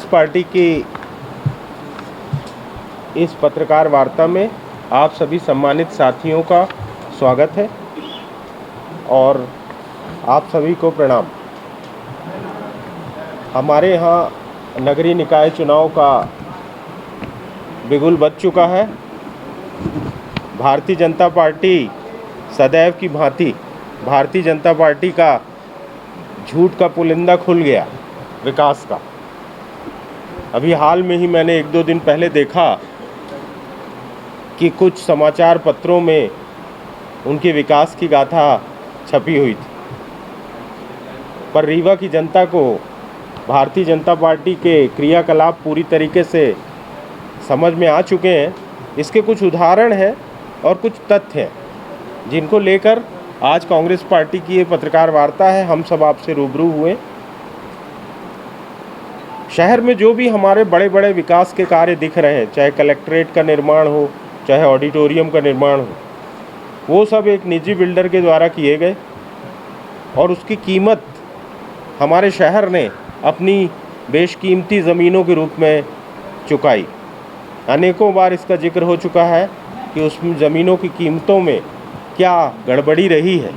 Party की इस पत्रकार वार्ता में आप सभी सम्मानित साथियों का स्वागत है और आप सभी को प्रणाम। हमारे यहाँ नगरीय निकाय चुनाव का बिगुल बज चुका है। भारतीय जनता पार्टी सदैव की भांति भारतीय जनता पार्टी का झूठ का पुलिंदा खुल गया विकास का। अभी हाल में ही मैंने 1-2 दिन पहले देखा कि कुछ समाचार पत्रों में उनके विकास की गाथा छपी हुई थी, पर रीवा की जनता को भारतीय जनता पार्टी के क्रियाकलाप पूरी तरीके से समझ में आ चुके हैं। इसके कुछ उदाहरण हैं और कुछ तथ्य हैं जिनको लेकर आज कांग्रेस पार्टी की ये पत्रकार वार्ता है। हम सब आपसे रूबरू हुए। शहर में जो भी हमारे बड़े बड़े विकास के कार्य दिख रहे हैं, चाहे कलेक्ट्रेट का निर्माण हो, चाहे ऑडिटोरियम का निर्माण हो, वो सब एक निजी बिल्डर के द्वारा किए गए और उसकी कीमत हमारे शहर ने अपनी बेशकीमती ज़मीनों के रूप में चुकाई। अनेकों बार इसका जिक्र हो चुका है कि उस ज़मीनों की कीमतों में क्या गड़बड़ी रही है।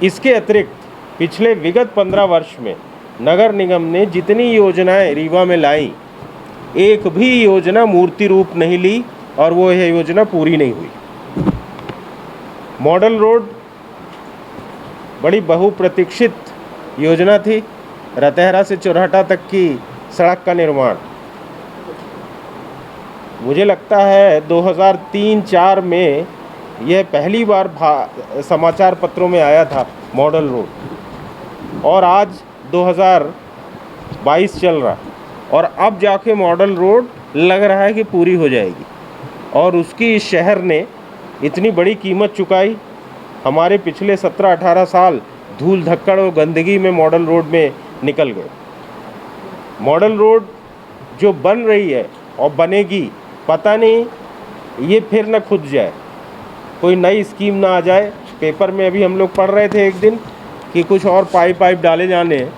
इसके अतिरिक्त पिछले विगत 15 वर्ष में नगर निगम ने जितनी योजनाएं रीवा में लाई, एक भी योजना मूर्ति रूप नहीं ली और वो यह योजना पूरी नहीं हुई। मॉडल रोड बड़ी बहुप्रतीक्षित योजना थी। रतहरा से चौराहा तक की सड़क का निर्माण मुझे लगता है 2003-4 में यह पहली बार समाचार पत्रों में आया था मॉडल रोड, और आज 2022 चल रहा और अब जाके मॉडल रोड लग रहा है कि पूरी हो जाएगी। और उसकी इस शहर ने इतनी बड़ी कीमत चुकाई। हमारे पिछले 17-18 साल धूल धक्कड़ और गंदगी में मॉडल रोड में निकल गए। मॉडल रोड जो बन रही है और बनेगी, पता नहीं ये फिर न खुद जाए, कोई नई स्कीम ना आ जाए। पेपर में अभी हम लोग पढ़ रहे थे एक दिन कि कुछ और पाइप डाले जाने हैं,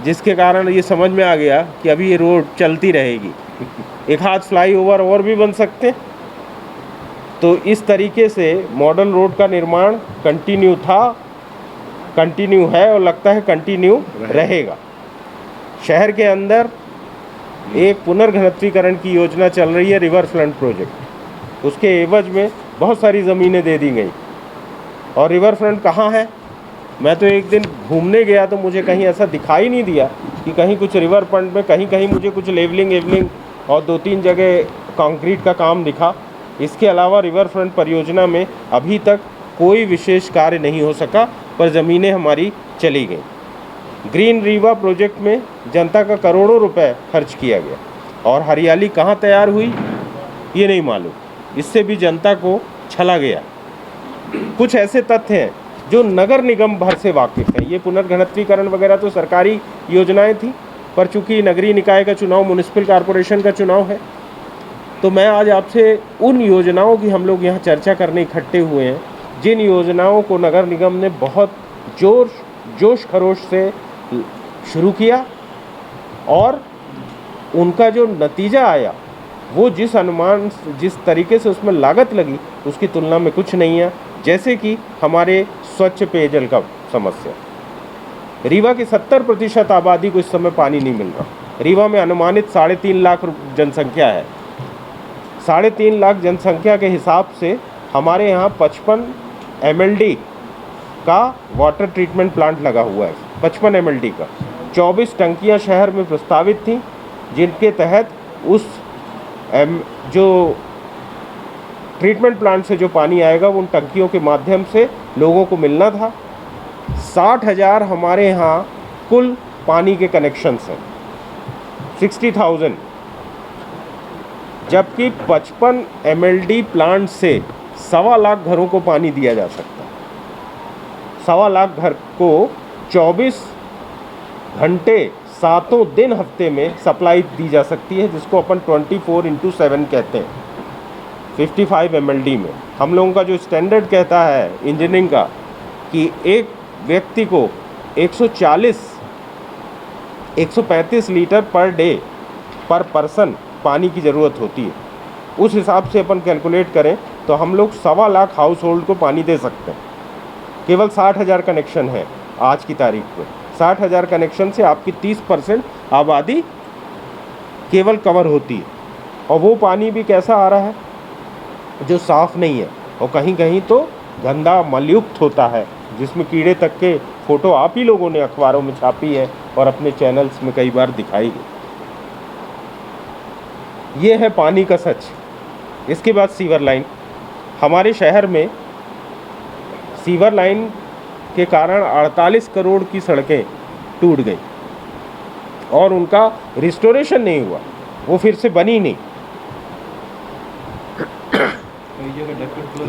जिसके कारण ये समझ में आ गया कि अभी ये रोड चलती रहेगी। एक हाथ फ्लाईओवर और भी बन सकते। तो इस तरीके से मॉडल रोड का निर्माण कंटिन्यू था, कंटिन्यू है और लगता है कंटिन्यू रहेगा। शहर के अंदर एक पुनर्घनत्वीकरण की योजना चल रही है, रिवर फ्रंट प्रोजेक्ट। उसके एवज में बहुत सारी ज़मीनें दे दी गई। और रिवर फ्रंट कहाँ है? मैं तो एक दिन घूमने गया तो मुझे कहीं ऐसा दिखाई नहीं दिया कि कहीं कुछ रिवर फ्रंट में कहीं कहीं मुझे कुछ लेवलिंग और 2-3 जगह कंक्रीट का काम दिखा। इसके अलावा रिवर फ्रंट परियोजना में अभी तक कोई विशेष कार्य नहीं हो सका, पर ज़मीनें हमारी चली गई। ग्रीन रीवा प्रोजेक्ट में जनता का करोड़ों रुपए खर्च किया गया और हरियाली कहाँ तैयार हुई ये नहीं मालूम। इससे भी जनता को छला गया। कुछ ऐसे तथ्य हैं जो नगर निगम भर से वाकिफ़ है। ये पुनर्घनत्वीकरण वगैरह तो सरकारी योजनाएं थी, पर चूंकि नगरीय निकाय का चुनाव, म्युनिसिपल कॉरपोरेशन का चुनाव है, तो मैं आज आपसे उन योजनाओं की हम लोग यहाँ चर्चा करने इकट्ठे हुए हैं, जिन योजनाओं को नगर निगम ने बहुत जोश खरोश से शुरू किया और उनका जो नतीजा आया वो जिस तरीके से उसमें लागत लगी उसकी तुलना में कुछ नहीं है। जैसे कि हमारे स्वच्छ पेयजल का समस्या। रीवा की 70% आबादी को इस समय पानी नहीं मिल रहा। रीवा में अनुमानित 3.5 लाख जनसंख्या है। 3.5 लाख जनसंख्या के हिसाब से हमारे यहाँ 55 MLD का वाटर ट्रीटमेंट प्लांट लगा हुआ है। 55 MLD का 24 टंकियाँ शहर में प्रस्तावित थीं, जिनके तहत उस जो ट्रीटमेंट प्लांट से जो पानी आएगा वो उन टंकियों के माध्यम से लोगों को मिलना था। 60,000 हमारे यहाँ कुल पानी के कनेक्शंस हैं, 60,000, जबकि 55 MLD प्लांट से 1.25 लाख घरों को पानी दिया जा सकता है। 1.25 लाख घर को 24 घंटे 7 दिन हफ्ते में सप्लाई दी जा सकती है, जिसको अपन 24/7 कहते हैं। 55 MLD में हम लोगों का जो स्टैंडर्ड कहता है इंजीनियरिंग का कि एक व्यक्ति को 140 135 लीटर पर डे पर पर्सन पानी की ज़रूरत होती है। उस हिसाब से अपन कैलकुलेट करें तो हम लोग 1.25 लाख हाउस होल्ड को पानी दे सकते हैं। केवल 60,000 कनेक्शन है आज की तारीख में। 60,000 कनेक्शन से आपकी 30% आबादी केवल कवर होती है। और वो पानी भी कैसा आ रहा है, जो साफ़ नहीं है और कहीं कहीं तो गंदा मलयुक्त होता है, जिसमें कीड़े तक के फ़ोटो आप ही लोगों ने अखबारों में छापी है और अपने चैनल्स में कई बार दिखाई है। ये है पानी का सच। इसके बाद सीवर लाइन। हमारे शहर में सीवर लाइन के कारण 48 करोड़ की सड़कें टूट गई और उनका रिस्टोरेशन नहीं हुआ, वो फिर से बनी नहीं।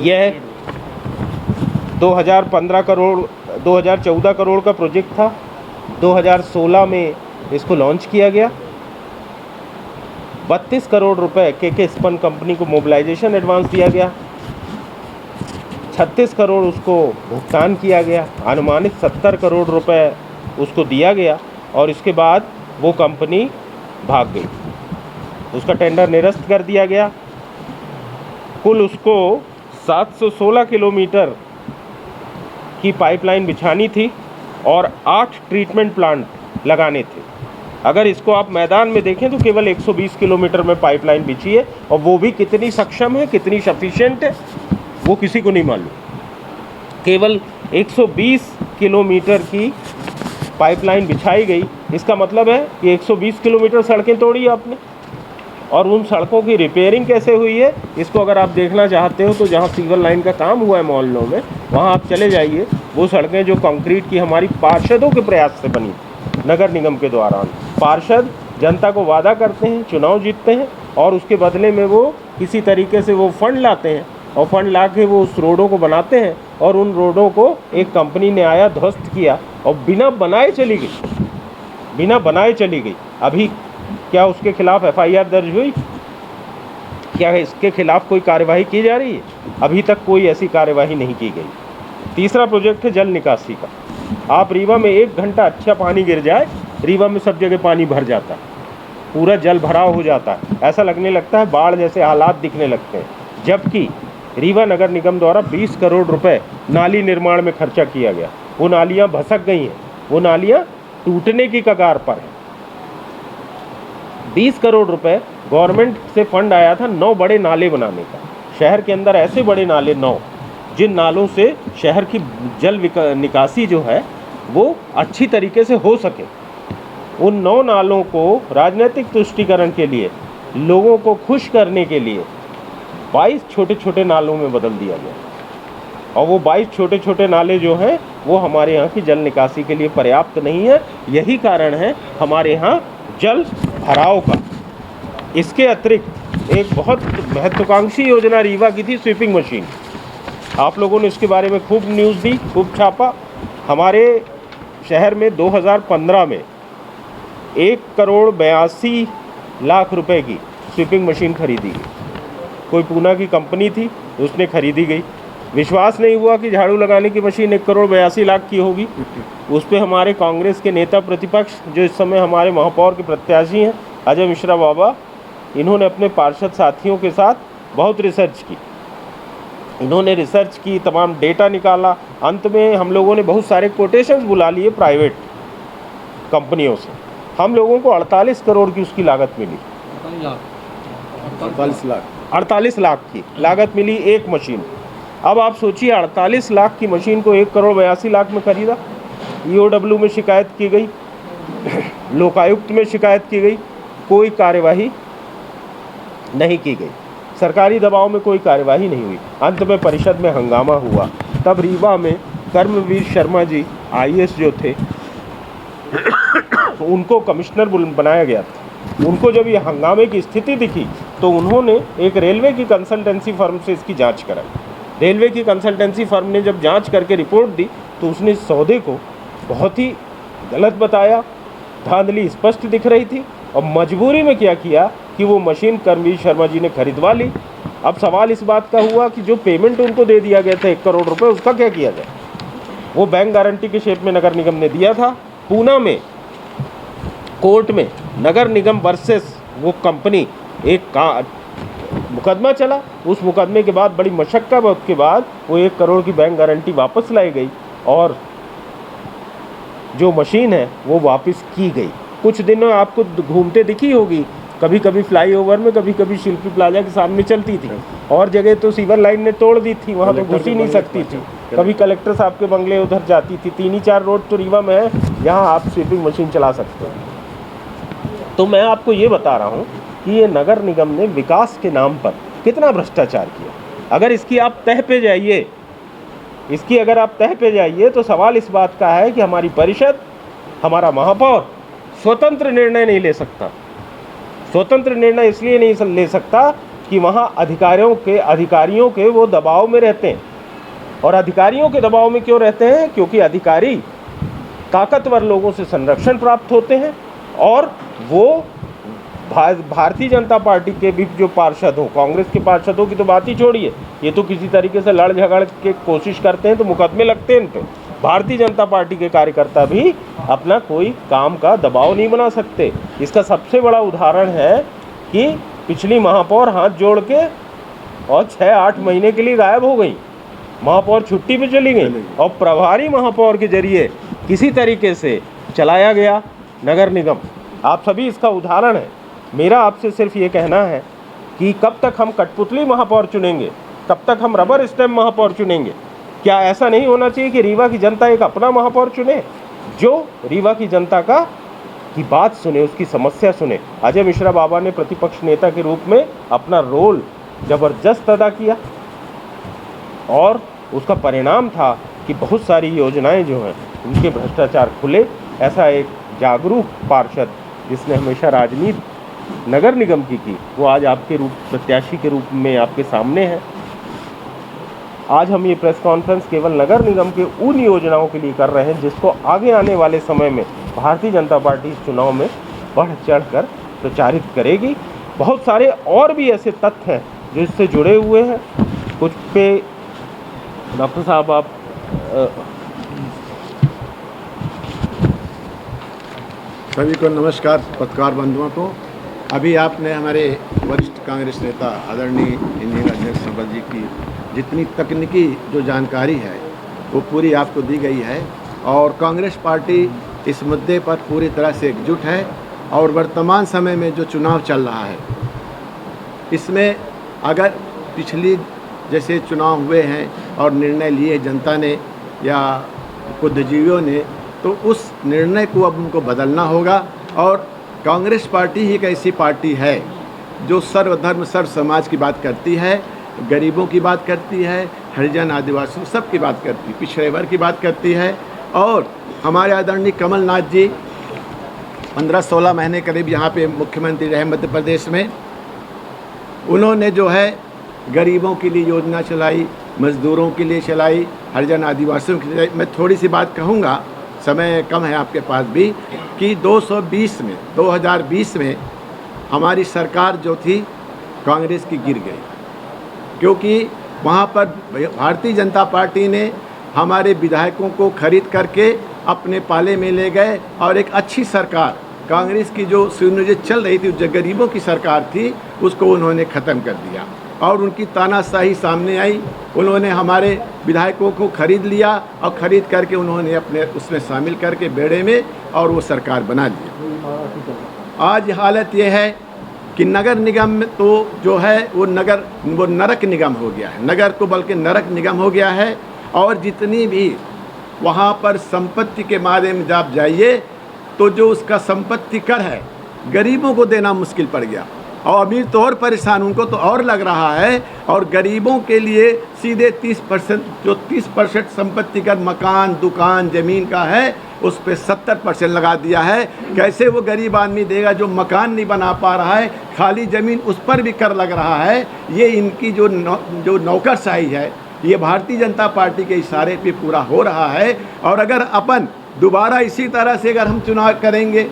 यह 2014 करोड़ का प्रोजेक्ट था। 2016 में इसको लॉन्च किया गया। 32 करोड़ रुपए के स्पन कंपनी को मोबिलाइजेशन एडवांस दिया गया। 36 करोड़ उसको भुगतान किया गया। अनुमानित 70 करोड़ रुपए उसको दिया गया और इसके बाद वो कंपनी भाग गई, उसका टेंडर निरस्त कर दिया गया। कुल उसको 716 किलोमीटर की पाइपलाइन बिछानी थी और 8 ट्रीटमेंट प्लांट लगाने थे। अगर इसको आप मैदान में देखें तो केवल 120 किलोमीटर में पाइपलाइन बिछी है और वो भी कितनी सक्षम है, कितनी सफिशिएंट है, वो किसी को नहीं मालूम। केवल 120 किलोमीटर की पाइपलाइन बिछाई गई। इसका मतलब है कि 120 किलोमीटर सड़कें तोड़ी आपने। और उन सड़कों की रिपेयरिंग कैसे हुई है, इसको अगर आप देखना चाहते हो तो जहाँ सीवर लाइन का काम हुआ है मोहल्लों में, वहाँ आप चले जाइए। वो सड़कें जो कंक्रीट की हमारी पार्षदों के प्रयास से बनी, नगर निगम के द्वारा। पार्षद जनता को वादा करते हैं, चुनाव जीतते हैं और उसके बदले में वो किसी तरीके से वो फंड लाते हैं और फंड ला के वो उस रोडों को बनाते हैं और उन रोडों को एक कंपनी ने आया, ध्वस्त किया और बिना बनाए चली गई। अभी क्या उसके खिलाफ FIR दर्ज हुई? क्या इसके खिलाफ कोई कार्यवाही की जा रही है? अभी तक कोई ऐसी कार्यवाही नहीं की गई। तीसरा प्रोजेक्ट है जल निकासी का। आप रीवा में 1 घंटा अच्छा पानी गिर जाए, रीवा में सब जगह पानी भर जाता है, पूरा जल भराव हो जाता है। ऐसा लगने लगता है बाढ़ जैसे हालात दिखने लगते हैं। जबकि रीवा नगर निगम द्वारा 20 करोड़ रुपए नाली निर्माण में खर्चा किया गया। वो नालियाँ भसक गई हैं, वो नालियाँ टूटने की कगार पर हैं। 20 करोड़ रुपए गवर्नमेंट से फंड आया था 9 बड़े नाले बनाने का। शहर के अंदर ऐसे बड़े नाले 9, जिन नालों से शहर की जल निकासी जो है वो अच्छी तरीके से हो सके। उन 9 नालों को राजनीतिक तुष्टीकरण के लिए, लोगों को खुश करने के लिए 22 छोटे छोटे नालों में बदल दिया गया। और वो 22 छोटे छोटे नाले जो हैं वो हमारे यहाँ की जल निकासी के लिए पर्याप्त नहीं है। यही कारण है हमारे यहाँ जल भराव का। इसके अतिरिक्त एक बहुत महत्वाकांक्षी योजना रीवा की थी, स्वीपिंग मशीन। आप लोगों ने इसके बारे में खूब न्यूज़ दी, खूब छापा। हमारे शहर में 2015 में 1,82,00,000 रुपए की स्वीपिंग मशीन खरीदी गई। कोई पूना की कंपनी थी, उसने खरीदी गई। विश्वास नहीं हुआ कि झाड़ू लगाने की मशीन 1,82,00,000 की होगी। उस पर हमारे कांग्रेस के नेता प्रतिपक्ष, जो इस समय हमारे महापौर के प्रत्याशी हैं, अजय मिश्रा बाबा, इन्होंने अपने पार्षद साथियों के साथ बहुत रिसर्च की। इन्होंने रिसर्च की, तमाम डेटा निकाला। अंत में हम लोगों ने बहुत सारे कोटेशंस बुला लिए प्राइवेट कंपनियों से। हम लोगों को 48 करोड़ की उसकी लागत मिली। 48 लाख की लागत मिली एक मशीन। अब आप सोचिए, 48 लाख की मशीन को 1,82,00,000 में खरीदा। EOW में शिकायत की गई, लोकायुक्त में शिकायत की गई, कोई कार्यवाही नहीं की गई। सरकारी दबाव में कोई कार्यवाही नहीं हुई। अंत में परिषद में हंगामा हुआ। तब रीवा में कर्मवीर शर्मा जी IAS जो थे उनको कमिश्नर बनाया गया था। उनको जब ये हंगामे की स्थिति दिखी तो उन्होंने एक रेलवे की कंसल्टेंसी फर्म से इसकी जांच कराई। रेलवे की कंसल्टेंसी फर्म ने जब जांच करके रिपोर्ट दी तो उसने इस सौदे को बहुत ही गलत बताया। धांधली स्पष्ट दिख रही थी और मजबूरी में क्या किया कि वो मशीन कर्मवीर शर्मा जी ने खरीदवा ली। अब सवाल इस बात का हुआ कि जो पेमेंट उनको दे दिया गया था 1 करोड़ रुपए, उसका क्या किया जाए। वो बैंक गारंटी के शेप में नगर निगम ने दिया था। पूना में कोर्ट में नगर निगम वर्सेस वो कंपनी एक मुकदमा चला। उस मुकदमे के बाद बड़ी मशक्कत के बाद वो 1 करोड़ की बैंक गारंटी वापस लाई गई और जो मशीन है वो वापस की गई। कुछ दिनों आपको घूमते दिखी होगी, कभी कभी फ्लाईओवर में, कभी कभी शिल्पी प्लाजा के सामने चलती थी, और जगह तो सीवर लाइन ने तोड़ दी थी, वहाँ तो घुस ही नहीं सकती थी। कभी कलेक्टर साहब के बंगले उधर जाती थी। 3 ही 4 रोड तो रीवा में है जहाँ आप स्वीपिंग मशीन चला सकते हो। तो मैं आपको ये बता रहा हूँ कि ये नगर निगम ने विकास के नाम पर कितना भ्रष्टाचार किया। अगर इसकी आप तह पे जाइए, तो सवाल इस बात का है कि हमारी परिषद, हमारा महापौर स्वतंत्र निर्णय नहीं ले सकता। स्वतंत्र निर्णय इसलिए नहीं ले सकता कि वहाँ अधिकारियों के वो दबाव में रहते हैं। और अधिकारियों के दबाव में क्यों रहते हैं? क्योंकि अधिकारी ताकतवर लोगों से संरक्षण प्राप्त होते हैं, और वो भारतीय जनता पार्टी के भी जो पार्षद हो, कांग्रेस के पार्षदों की तो बात ही छोड़िए, ये तो किसी तरीके से लड़ झगड़ के कोशिश करते हैं तो मुकदमे लगते हैं इन पे। भारतीय जनता पार्टी के कार्यकर्ता भी अपना कोई काम का दबाव नहीं बना सकते। इसका सबसे बड़ा उदाहरण है कि पिछली महापौर हाथ जोड़ के और 6-8 महीने के लिए गायब हो गई। महापौर छुट्टी पे चली गई और प्रभारी महापौर के जरिए किसी तरीके से चलाया गया नगर निगम। आप सभी इसका उदाहरण है। मेरा आपसे सिर्फ ये कहना है कि कब तक हम कठपुतली महापौर चुनेंगे, कब तक हम रबर स्टैम्प महापौर चुनेंगे? क्या ऐसा नहीं होना चाहिए कि रीवा की जनता एक अपना महापौर चुने, जो रीवा की जनता की बात सुने, उसकी समस्या सुने? अजय मिश्रा बाबा ने प्रतिपक्ष नेता के रूप में अपना रोल ज़बरदस्त अदा किया और उसका परिणाम था कि बहुत सारी योजनाएं जो हैं उनके भ्रष्टाचार खुले। ऐसा एक जागरूक पार्षद जिसने हमेशा राजनीति नगर निगम की वो आज आपके प्रत्याशी के रूप में आपके सामने है। आज हम ये प्रेस कॉन्फ्रेंस केवल नगर निगम के उन योजनाओं के लिए कर रहे हैं जिसको आगे आने वाले समय में भारतीय जनता पार्टी इस चुनाव में बढ़ चढ़ कर प्रचारित करेगी। बहुत सारे और भी ऐसे तथ्य हैं जो इससे जुड़े हुए हैं। कुछ पे डॉक्टर साहब आप सभी को नमस्कार। पत्रकार बंधुओं को, अभी आपने हमारे वरिष्ठ कांग्रेस नेता आदरणीय इंजीनियर अध्यक्ष संपत जी की जितनी तकनीकी जो जानकारी है वो पूरी आपको दी गई है, और कांग्रेस पार्टी इस मुद्दे पर पूरी तरह से एकजुट है। और वर्तमान समय में जो चुनाव चल रहा है, इसमें अगर पिछली जैसे चुनाव हुए हैं और निर्णय लिए जनता ने या बुद्धिजीवियों ने, तो उस निर्णय को अब उनको बदलना होगा। और कांग्रेस पार्टी ही एक ऐसी पार्टी है जो सर्वधर्म सर्व समाज की बात करती है, गरीबों की बात करती है, हरिजन आदिवासी सब की बात करती है, पिछड़े वर्ग की बात करती है। और हमारे आदरणीय कमलनाथ जी 15-16 महीने करीब यहाँ पे मुख्यमंत्री रहे मध्य प्रदेश में। उन्होंने जो है गरीबों के लिए योजना चलाई, मजदूरों के लिए चलाई, हरिजन आदिवासियों के लिए। मैं थोड़ी सी बात कहूँगा, समय कम है आपके पास भी, कि 2020 में हमारी सरकार जो थी कांग्रेस की गिर गई, क्योंकि वहाँ पर भारतीय जनता पार्टी ने हमारे विधायकों को खरीद करके अपने पाले में ले गए, और एक अच्छी सरकार कांग्रेस की जो सुनियोजित चल रही थी, जो गरीबों की सरकार थी, उसको उन्होंने ख़त्म कर दिया। और उनकी तानाशाही सामने आई। उन्होंने हमारे विधायकों को खरीद लिया और ख़रीद करके उन्होंने अपने उसमें शामिल करके बेड़े में, और वो सरकार बना लिया। आज हालत ये है कि नगर निगम तो जो है वो नरक निगम हो गया है। नगर तो बल्कि नरक निगम हो गया है। और जितनी भी वहाँ पर संपत्ति के माध्यम से आप जाइए तो जो उसका संपत्ति कर है गरीबों को देना मुश्किल पड़ गया, और अमीर तो और परेशान, उनको तो और लग रहा है। और गरीबों के लिए सीधे 30% संपत्ति कर मकान, दुकान, ज़मीन का है, उस पर 70% लगा दिया है। कैसे वो गरीब आदमी देगा जो मकान नहीं बना पा रहा है, खाली ज़मीन उस पर भी कर लग रहा है। ये इनकी जो नौकरशाही है, ये भारतीय जनता पार्टी के इशारे पे पूरा हो रहा है। और अगर अपन दोबारा इसी तरह से अगर हम चुनाव करेंगे,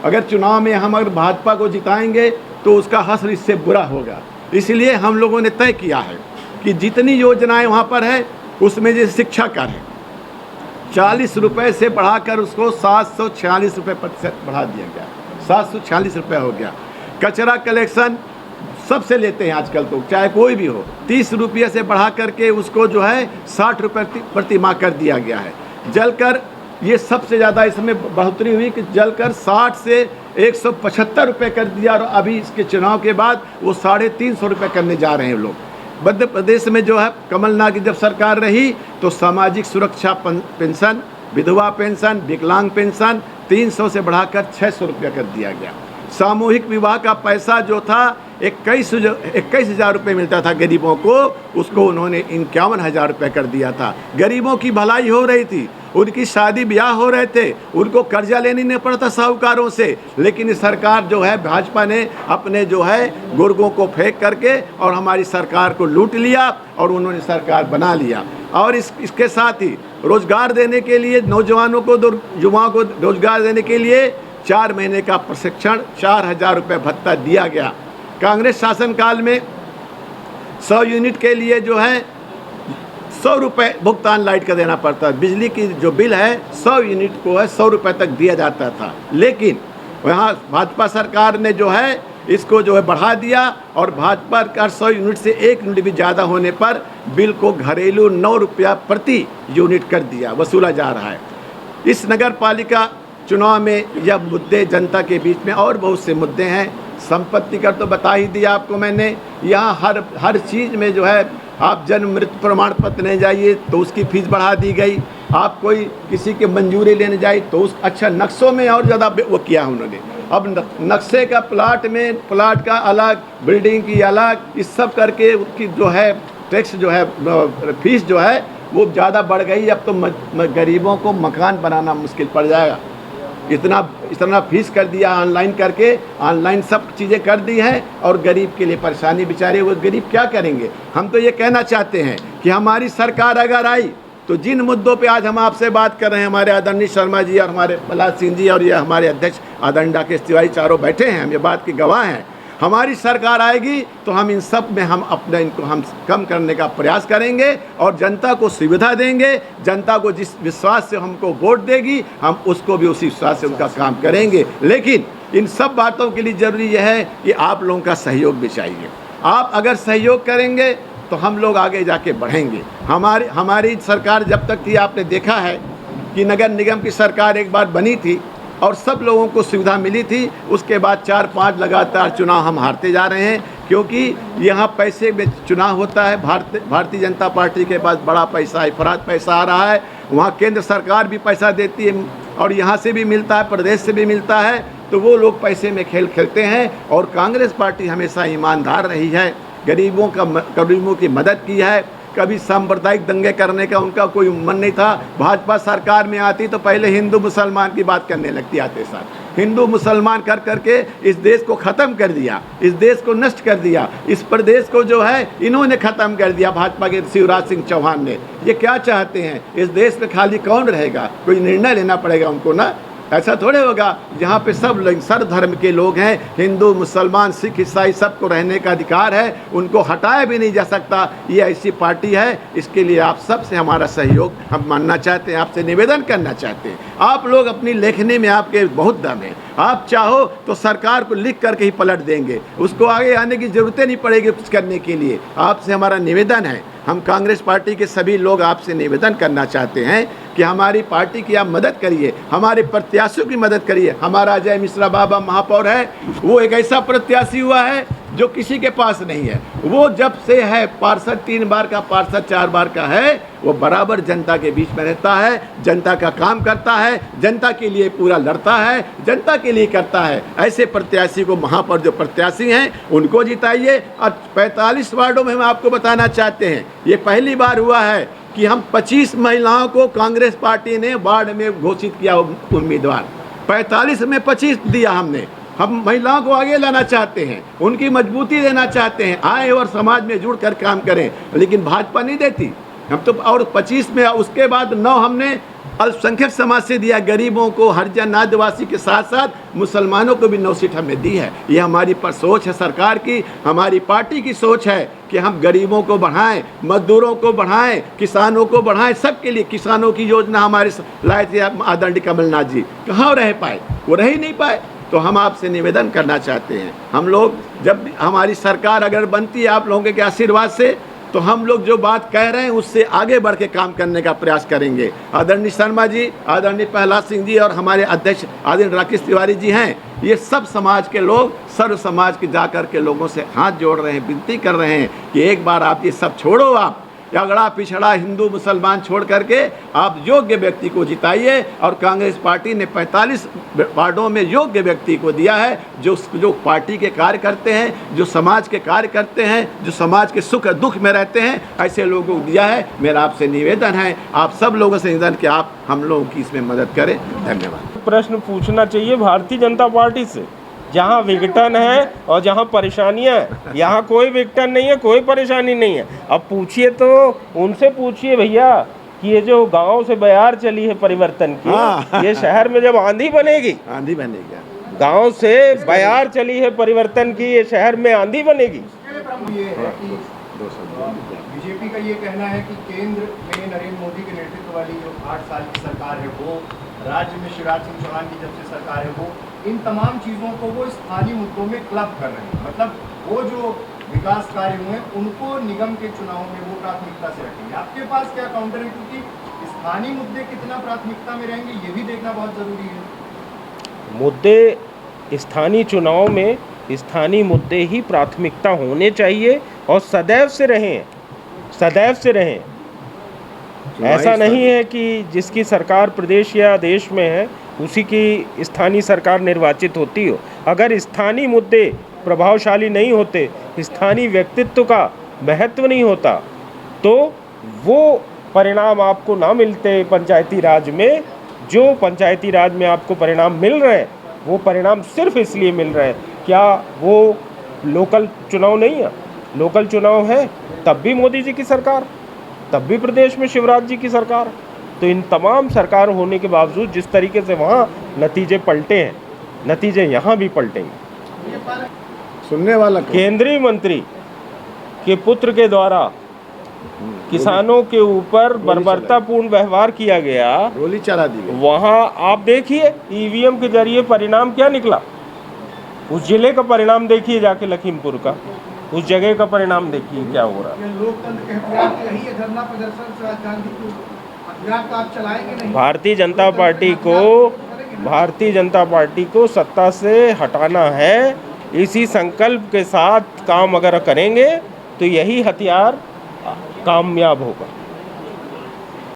अगर चुनाव में हम अगर भाजपा को जिताएंगे तो उसका हश्र इससे बुरा होगा। इसलिए हम लोगों ने तय किया है कि जितनी योजनाएं वहाँ पर है, उसमें जैसे शिक्षा कर है 40 रुपये से बढ़ाकर उसको 746 रुपये प्रतिशत बढ़ा दिया गया। 746 रुपये हो गया। कचरा कलेक्शन सबसे लेते हैं आजकल, तो चाहे कोई भी हो, 30 रुपये से बढ़ा करके उसको जो है 60 रुपये प्रति माह कर दिया गया है। जलकर ये सबसे ज़्यादा इसमें बढ़ोतरी हुई कि जलकर 60 से 175 रुपये कर दिया, और अभी इसके चुनाव के बाद वो 350 रुपये करने जा रहे हैं लोग। मध्य प्रदेश में जो है कमलनाथ की जब सरकार रही तो सामाजिक सुरक्षा पेंशन, विधवा पेंशन, विकलांग पेंशन 300 से बढ़ाकर 600 रुपया कर दिया गया। सामूहिक विवाह का पैसा जो था 21,000 रुपये मिलता था गरीबों को, उसको उन्होंने 51,000 रुपये कर दिया था। गरीबों की भलाई हो रही थी, उनकी शादी ब्याह हो रहे थे, उनको कर्जा लेनी नहीं पड़ता साहूकारों से। लेकिन सरकार जो है भाजपा ने अपने जो है गुर्गों को फेंक करके और हमारी सरकार को लूट लिया और उन्होंने सरकार बना लिया। और इसके साथ ही रोजगार देने के लिए युवाओं को रोजगार देने के लिए 4 महीने का प्रशिक्षण, 4,000 रुपये भत्ता दिया गया। कांग्रेस शासनकाल में 100 यूनिट के लिए जो है 100 रुपये भुगतान लाइट का देना पड़ता है। बिजली की जो बिल है 100 यूनिट को है 100 रुपये तक दिया जाता था। लेकिन वहाँ भाजपा सरकार ने जो है इसको जो है बढ़ा दिया, और भाजपा का 100 यूनिट से 1 यूनिट भी ज़्यादा होने पर बिल को घरेलू 9 रुपया प्रति यूनिट कर दिया, वसूला जा रहा है। इस नगर पालिका चुनाव में यह मुद्दे जनता के बीच में और बहुत से मुद्दे हैं। संपत्ति कर तो बता ही दिया आपको मैंने। यहाँ हर चीज़ में जो है आप जन्म मृत्यु प्रमाण पत्र लेने जाइए तो उसकी फीस बढ़ा दी गई। आप कोई किसी की मंजूरी लेने जाए तो उस अच्छा नक्शों में और ज़्यादा वो किया उन्होंने। अब नक्शे का प्लाट का अलग, बिल्डिंग की अलग, इस सब करके उसकी जो है टैक्स जो है फीस जो है वो ज़्यादा बढ़ गई। अब तो गरीबों को मकान बनाना मुश्किल पड़ जाएगा। इतना फीस कर दिया, ऑनलाइन करके ऑनलाइन सब चीज़ें कर दी हैं, और गरीब के लिए परेशानी। बेचारे वो गरीब क्या करेंगे। हम तो ये कहना चाहते हैं कि हमारी सरकार अगर आई तो जिन मुद्दों पे आज हम आपसे बात कर रहे हैं, हमारे आदरणीय शर्मा जी और हमारे प्रहलाद सिंह जी और ये हमारे अध्यक्ष आदरणीय राकेश तिवारी चारों बैठे हैं, हम ये बात की गवाह हैं। हमारी सरकार आएगी तो हम इन सब में हम अपने इनको हम कम करने का प्रयास करेंगे और जनता को सुविधा देंगे। जनता को जिस विश्वास से हमको वोट देगी हम उसको भी उसी विश्वास से उनका काम करेंगे। लेकिन इन सब बातों के लिए ज़रूरी यह है कि आप लोगों का सहयोग भी चाहिए। आप अगर सहयोग करेंगे तो हम लोग आगे जाके बढ़ेंगे। हमारी सरकार जब तक थी, आपने देखा है कि नगर निगम की सरकार एक बार बनी थी और सब लोगों को सुविधा मिली थी। उसके बाद 4-5 लगातार चुनाव हम हारते जा रहे हैं, क्योंकि यहाँ पैसे में चुनाव होता है। भारतीय जनता पार्टी के पास बड़ा पैसा, इफरात पैसा आ रहा है। वहाँ केंद्र सरकार भी पैसा देती है और यहाँ से भी मिलता है, प्रदेश से भी मिलता है। तो वो लोग पैसे में खेल खेलते हैं। और कांग्रेस पार्टी हमेशा ईमानदार रही है, गरीबों की मदद की है। कभी सांप्रदायिक दंगे करने का उनका कोई मन नहीं था। भाजपा सरकार में आती तो पहले हिंदू मुसलमान की बात करने लगती, आते साथ हिंदू मुसलमान कर करके इस देश को ख़त्म कर दिया, इस देश को नष्ट कर दिया। इस प्रदेश को जो है इन्होंने ख़त्म कर दिया, भाजपा के शिवराज सिंह चौहान ने। ये क्या चाहते हैं, इस देश में खाली कौन रहेगा, कोई निर्णय लेना पड़ेगा उनको ना। ऐसा थोड़े होगा। यहाँ पे सब लोग सर्व धर्म के लोग हैं, हिंदू मुसलमान सिख ईसाई सबको रहने का अधिकार है, उनको हटाया भी नहीं जा सकता। ये ऐसी पार्टी है। इसके लिए आप सबसे हमारा सहयोग हम मानना चाहते हैं, आपसे निवेदन करना चाहते हैं। आप लोग अपनी लेखनी में आपके बहुत दम है, आप चाहो तो सरकार को लिख करके ही पलट देंगे, उसको आगे आने की ज़रूरत नहीं पड़ेगी कुछ करने के लिए। आपसे हमारा निवेदन है, हम कांग्रेस पार्टी के सभी लोग आपसे निवेदन करना चाहते हैं कि हमारी पार्टी की आप मदद करिए, हमारे प्रत्याशियों की मदद करिए। हमारा अजय मिश्रा बाबा महापौर है, वो एक ऐसा प्रत्याशी हुआ है जो किसी के पास नहीं है। वो जब से है पार्षद, 3 बार का पार्षद, 4 बार का है, वो बराबर जनता के बीच में रहता है, जनता का काम करता है, जनता के लिए पूरा लड़ता है, जनता के लिए करता है। ऐसे प्रत्याशी को, महापौर जो प्रत्याशी हैं उनको जिताइए। और 45 वार्डों में हम आपको बताना चाहते हैं, ये पहली बार हुआ है कि हम 25 महिलाओं को कांग्रेस पार्टी ने वार्ड में घोषित किया उम्मीदवार। 45 में 25 दिया हमने। हम महिलाओं को आगे लाना चाहते हैं, उनकी मजबूती देना चाहते हैं, आए और समाज में जुड़कर काम करें। लेकिन भाजपा नहीं देती। हम तो और 25 में, उसके बाद 9 हमने अल्पसंख्यक समाज से दिया, गरीबों को, हरिजन आदिवासी के साथ साथ मुसलमानों को भी 9 सीट हमें दी है। ये हमारी सोच है सरकार की, हमारी पार्टी की सोच है कि हम गरीबों को बढ़ाएं, मजदूरों को बढ़ाएं, किसानों को बढ़ाएं। सबके लिए किसानों की योजना हमारे लाए थे आदरणीय कमलनाथ जी, कहाँ रह पाए, वो रह ही नहीं पाए। तो हम आपसे निवेदन करना चाहते हैं, हम लोग जब हमारी सरकार अगर बनती है आप लोगों के आशीर्वाद से, तो हम लोग जो बात कह रहे हैं उससे आगे बढ़ के काम करने का प्रयास करेंगे। आदरणीय शर्मा जी, आदरणीय प्रहलाद सिंह जी और हमारे अध्यक्ष आदरणीय राकेश तिवारी जी हैं, ये सब समाज के लोग सर्व समाज के जाकर के लोगों से हाथ जोड़ रहे हैं, विनती कर रहे हैं कि एक बार आप ये सब छोड़ो, आप अगड़ा पिछड़ा हिंदू मुसलमान छोड़ करके आप योग्य व्यक्ति को जिताइए। और कांग्रेस पार्टी ने 45 वार्डों में योग्य व्यक्ति को दिया है, जो पार्टी के कार्य करते हैं, जो समाज के कार्य करते हैं, जो समाज के सुख दुख में रहते हैं, ऐसे लोगों को दिया है। मेरा आपसे निवेदन है, आप सब लोगों से निवेदन कि आप हम लोगों की इसमें मदद करें। धन्यवाद। प्रश्न पूछना चाहिए भारतीय जनता पार्टी से, जहाँ विघटन है और जहाँ परेशानियाँ है, यहाँ कोई विघटन नहीं है, कोई परेशानी नहीं है। अब पूछिए तो उनसे पूछिए भैया कि ये जो गांव से बयार चली है परिवर्तन की, हाँ। ये शहर में जब आंधी बनेगी, आंधी बनेगी, गांव से बयार चली है परिवर्तन की, ये शहर में आंधी बनेगी। बीजेपी का ये कहना है कि केंद्र में नरेंद्र मोदी के नेतृत्व वाली जो 8 साल की सरकार है, वो राज्य में शिवराज सिंह चौहान की जब से सरकार है, वो इन तमाम चीज़ों को वो स्थानीय मुद्दों में क्लब कर रहे हैं। मतलब वो जो विकास कार्य हुए हैं उनको निगम के चुनाव में वो प्राथमिकता से रखेंगे। आपके पास क्या काउंटर है, क्योंकि स्थानीय मुद्दे कितना प्राथमिकता में रहेंगे ये भी देखना बहुत ज़रूरी है। मुद्दे स्थानीय चुनाव में स्थानीय मुद्दे ही प्राथमिकता होने चाहिए और सदैव से रहें, सदैव से रहें। ऐसा नहीं है कि जिसकी सरकार प्रदेश या देश में है उसी की स्थानीय सरकार निर्वाचित होती हो। अगर स्थानीय मुद्दे प्रभावशाली नहीं होते, स्थानीय व्यक्तित्व का महत्व नहीं होता, तो वो परिणाम आपको ना मिलते पंचायती राज में। जो पंचायती राज में आपको परिणाम मिल रहे हैं, वो परिणाम सिर्फ इसलिए मिल रहे हैं, क्या वो लोकल चुनाव नहीं है? लोकल चुनाव है तब भी मोदी जी की सरकार, तब भी प्रदेश में शिवराज जी की सरकार। तो इन तमाम सरकार होने के बावजूद जिस तरीके से वहाँ नतीजे पलटे हैं, नतीजे यहाँ भी पलटेंगे। सुनने वाला कौन? केंद्रीय मंत्री के पुत्र के द्वारा किसानों के ऊपर बर्बरतापूर्ण व्यवहार किया गया, गोली चला दी गई। वहाँ आप देखिए ईवीएम के जरिए परिणाम क्या निकला। उस जिले का परिणाम देखिए, जाके लखीमपुर का उस जगह का परिणाम देखिए क्या हो रहा है। लोकतंत्र के हथियार तो यही है, धरना प्रदर्शन से गांधी को हथियार तो आप चलाएंगे नहीं। भारतीय जनता पार्टी को सत्ता से हटाना है। इसी संकल्प के साथ काम अगर करेंगे तो यही हथियार कामयाब होगा।